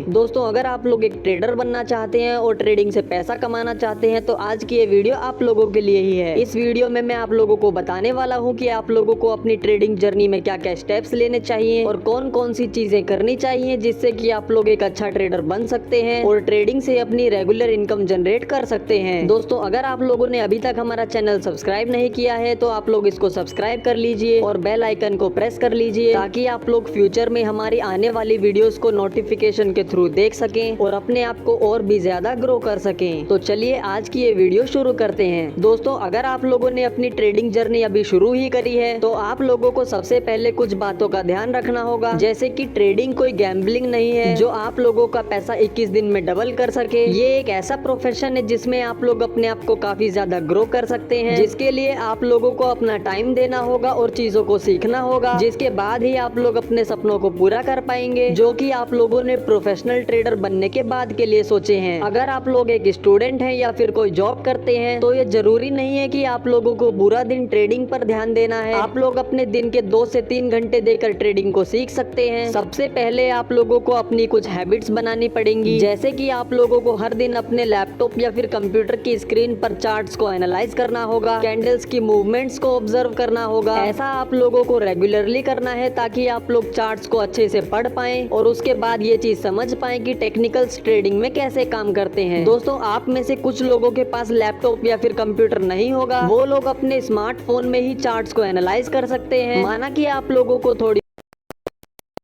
दोस्तों, अगर आप लोग एक ट्रेडर बनना चाहते हैं और ट्रेडिंग से पैसा कमाना चाहते हैं तो आज की ये वीडियो आप लोगों के लिए ही है। इस वीडियो में मैं आप लोगों को बताने वाला हूं कि आप लोगों को अपनी ट्रेडिंग जर्नी में क्या क्या स्टेप्स लेने चाहिए और कौन कौन सी चीजें करनी चाहिए जिससे कि आप लोग एक अच्छा ट्रेडर बन सकते हैं और ट्रेडिंग से अपनी रेगुलर इनकम जनरेट कर सकते हैं। दोस्तों, अगर आप लोगों ने अभी तक हमारा चैनल सब्सक्राइब नहीं किया है तो आप लोग इसको सब्सक्राइब कर लीजिए और बेल आइकन को प्रेस कर लीजिए ताकि आप लोग फ्यूचर में हमारी आने वाली वीडियोस को नोटिफिकेशन के थ्रू देख सकें और अपने आप को और भी ज्यादा ग्रो कर सकें। तो चलिए आज की ये वीडियो शुरू करते हैं। दोस्तों, अगर आप लोगों ने अपनी ट्रेडिंग जर्नी अभी शुरू ही करी है तो आप लोगों को सबसे पहले कुछ बातों का ध्यान रखना होगा, जैसे कि ट्रेडिंग कोई गैम्बलिंग नहीं है जो आप लोगों का पैसा 21 दिन में डबल कर सके। ये एक ऐसा प्रोफेशन है जिसमें आप लोग अपने आप को काफी ज्यादा ग्रो कर सकते हैं, जिसके लिए आप लोगों को अपना टाइम देना होगा और चीजों को सीखना होगा, जिसके बाद ही आप लोग अपने सपनों को पूरा कर पाएंगे जो कि आप लोगों ने प्रोफेशनल ट्रेडर बनने के बाद के लिए सोचे हैं। अगर आप लोग एक स्टूडेंट हैं या फिर कोई जॉब करते हैं तो ये जरूरी नहीं है कि आप लोगों को पूरा दिन ट्रेडिंग पर ध्यान देना है। आप लोग अपने दिन के 2 से 3 घंटे देकर ट्रेडिंग को सीख सकते हैं। सबसे पहले आप लोगों को अपनी कुछ हैबिट्स बनानी पड़ेंगी, जैसे कि आप लोगों को हर दिन अपने लैपटॉप या फिर कंप्यूटर की स्क्रीन पर चार्ट्स को एनालाइज करना होगा, कैंडल्स की मूवमेंट्स को ऑब्जर्व करना होगा। ऐसा आप लोगों को रेगुलरली करना है ताकि आप लोग चार्ट्स को अच्छे से पढ़ पाएं और उसके बाद ये चीज समझ पाएं कि टेक्निकल्स ट्रेडिंग में कैसे काम करते हैं। दोस्तों, आप में से कुछ लोगों के पास लैपटॉप या फिर कंप्यूटर नहीं होगा, वो लोग अपने स्मार्टफोन में ही चार्ट्स को एनालाइज कर सकते हैं। माना कि आप लोगों को थोड़ी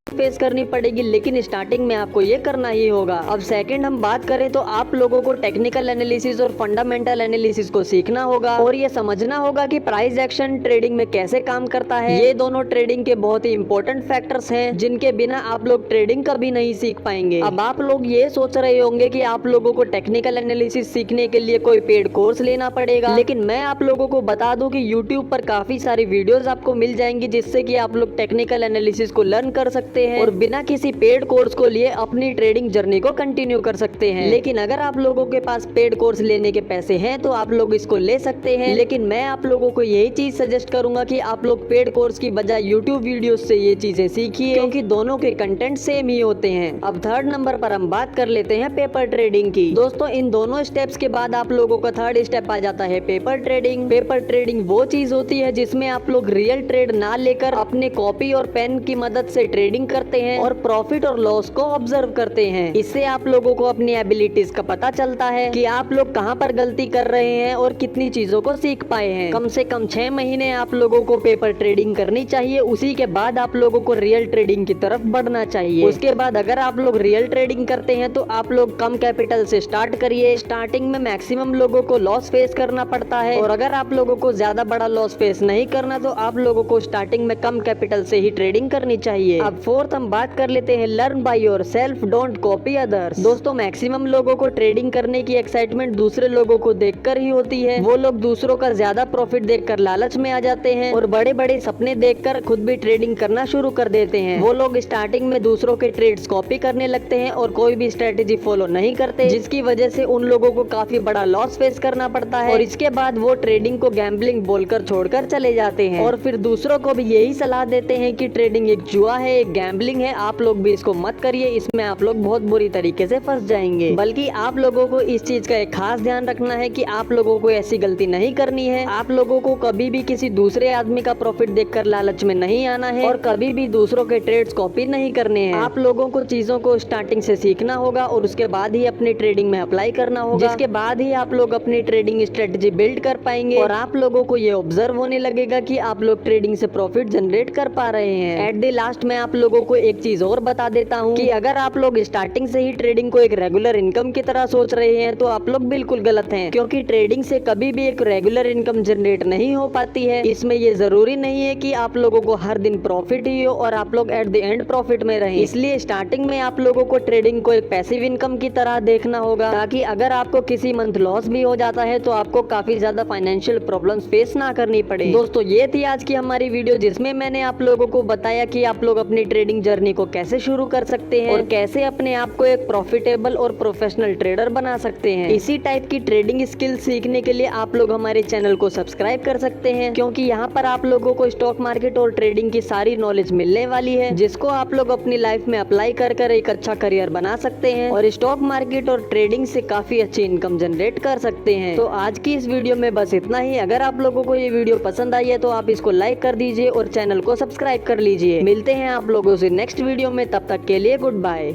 फेस करनी पड़ेगी, लेकिन स्टार्टिंग में आपको ये करना ही होगा। अब सेकंड हम बात करें तो आप लोगों को टेक्निकल एनालिसिस और फंडामेंटल एनालिसिस को सीखना होगा और ये समझना होगा कि प्राइस एक्शन ट्रेडिंग में कैसे काम करता है। ये दोनों ट्रेडिंग के बहुत ही इंपॉर्टेंट फैक्टर्स हैं जिनके बिना आप लोग ट्रेडिंग कभी नहीं सीख पाएंगे। अब आप लोग ये सोच रहे होंगे कि आप लोगों को टेक्निकल एनालिसिस सीखने के लिए कोई पेड कोर्स लेना पड़ेगा, लेकिन मैं आप लोगों को बता दूं कि यूट्यूब पर काफी सारी वीडियोस आपको मिल जाएंगी जिससे कि आप लोग टेक्निकल एनालिसिस को लर्न कर सकते हैं और बिना किसी पेड कोर्स को लिए अपनी ट्रेडिंग जर्नी को कंटिन्यू कर सकते हैं। लेकिन अगर आप लोगों के पास पेड कोर्स लेने के पैसे हैं तो आप लोग इसको ले सकते हैं, लेकिन मैं आप लोगों को यही चीज सजेस्ट करूंगा कि आप लोग पेड कोर्स की बजाय यूट्यूब वीडियो से ये चीजें सीखिए, क्योंकि दोनों के कंटेंट सेम ही होते हैं। अब थर्ड नंबर पर हम बात कर लेते हैं पेपर ट्रेडिंग की। दोस्तों, इन दोनों स्टेप्स के बाद आप लोगों का थर्ड स्टेप आ जाता है पेपर ट्रेडिंग। पेपर ट्रेडिंग वो चीज होती है जिसमें आप लोग रियल ट्रेड ना लेकर अपने कॉपी और पेन की मदद से ट्रेडिंग करते हैं और प्रॉफिट और लॉस को ऑब्जर्व करते हैं। इससे आप लोगों को अपनी एबिलिटीज का पता चलता है कि आप लोग कहां पर गलती कर रहे हैं और कितनी चीजों को सीख पाए हैं। कम से कम 6 महीने आप लोगों को पेपर ट्रेडिंग करनी चाहिए, उसी के बाद आप लोगों को रियल ट्रेडिंग की तरफ बढ़ना चाहिए। उसके बाद अगर आप लोग रियल ट्रेडिंग करते हैं तो आप लोग कम कैपिटल से स्टार्ट करिए। स्टार्टिंग में मैक्सिमम लोगों को लॉस फेस करना पड़ता है और अगर आप लोगों को ज्यादा बड़ा लॉस फेस नहीं करना तो आप लोगों को स्टार्टिंग में कम कैपिटल से ही ट्रेडिंग करनी चाहिए। अब फोर्थ हम बात कर लेते हैं learn by yourself, don't copy others. दोस्तों, मैक्सिमम लोगों को ट्रेडिंग करने की एक्साइटमेंट दूसरे लोगों को देखकर ही होती है। वो लोग दूसरों का ज्यादा प्रॉफिट देखकर लालच में आ जाते हैं और बड़े बड़े सपने देखकर खुद भी ट्रेडिंग करना शुरू कर देते हैं। वो लोग स्टार्टिंग में दूसरों के ट्रेड्स कॉपी करने लगते हैं और कोई भी स्ट्रेटेजी फॉलो नहीं करते, जिसकी वजह से उन लोगों को काफी बड़ा लॉस फेस करना पड़ता है और इसके बाद वो ट्रेडिंग को गैम्बलिंग बोलकर छोड़कर चले जाते हैं और फिर दूसरों को भी यही सलाह देते हैं कि ट्रेडिंग एक जुआ है, एक गैम्बलिंग है, आप लोग भी इसको मत करिए, इसमें आप लोग बहुत बुरी तरीके से फंस जाएंगे। बल्कि आप लोगों को इस चीज का एक खास ध्यान रखना है कि आप लोगों को ऐसी गलती नहीं करनी है। आप लोगों को कभी भी किसी दूसरे आदमी का प्रॉफिट देखकर लालच में नहीं आना है और कभी भी दूसरों के ट्रेड्स कॉपी नहीं करने हैं। आप लोगों को चीजों को स्टार्टिंग से सीखना होगा और उसके बाद ही अपनी ट्रेडिंग में अप्लाई करना होगा, जिसके बाद ही आप लोग अपनी ट्रेडिंग स्ट्रेटेजी बिल्ड कर पाएंगे और आप लोगों को ये ऑब्जर्व होने लगेगा कि आप लोग ट्रेडिंग से प्रॉफिट जनरेट कर पा रहे हैं। एट द लास्ट में आप लोगों को एक चीज और बता देता हूँ कि अगर आप लोग स्टार्टिंग से ही ट्रेडिंग को एक रेगुलर इनकम की तरह सोच रहे हैं तो आप लोग बिल्कुल गलत हैं, क्योंकि ट्रेडिंग से कभी भी एक रेगुलर इनकम जनरेट नहीं हो पाती है। इसमें ये जरूरी नहीं है कि आप लोगों को हर दिन प्रॉफिट ही हो और आप लोग एट द एंड प्रॉफिट में रहें। इसलिए स्टार्टिंग में आप लोगों को ट्रेडिंग को एक पैसिव इनकम की तरह देखना होगा, ताकि अगर आपको किसी मंथ लॉस भी हो जाता है तो आपको काफी ज्यादा फाइनेंशियल प्रॉब्लम्स फेस ना करनी पड़े। दोस्तों, ये थी आज की हमारी वीडियो जिसमें मैंने आप लोगों को बताया कि आप लोग अपनी ट्रेडिंग जर्नी को कैसे शुरू कर सकते हैं और कैसे अपने आप को एक प्रॉफिटेबल और प्रोफेशनल ट्रेडर बना सकते हैं। इसी टाइप की ट्रेडिंग स्किल सीखने के लिए आप लोग हमारे चैनल को सब्सक्राइब कर सकते हैं, क्योंकि यहाँ पर आप लोगों को स्टॉक मार्केट और ट्रेडिंग की सारी नॉलेज मिलने वाली है, जिसको आप लोग अपनी लाइफ में अप्लाई कर एक अच्छा करियर बना सकते हैं और स्टॉक मार्केट और ट्रेडिंग से काफी अच्छी इनकम जनरेट कर सकते हैं। तो आज की इस वीडियो में बस इतना ही। अगर आप लोगों को ये वीडियो पसंद आई है तो आप इसको लाइक कर दीजिए और चैनल को सब्सक्राइब कर लीजिए। मिलते हैं आप लोगों से नेक्स्ट वीडियो में, तब तक के लिए गुड बाय।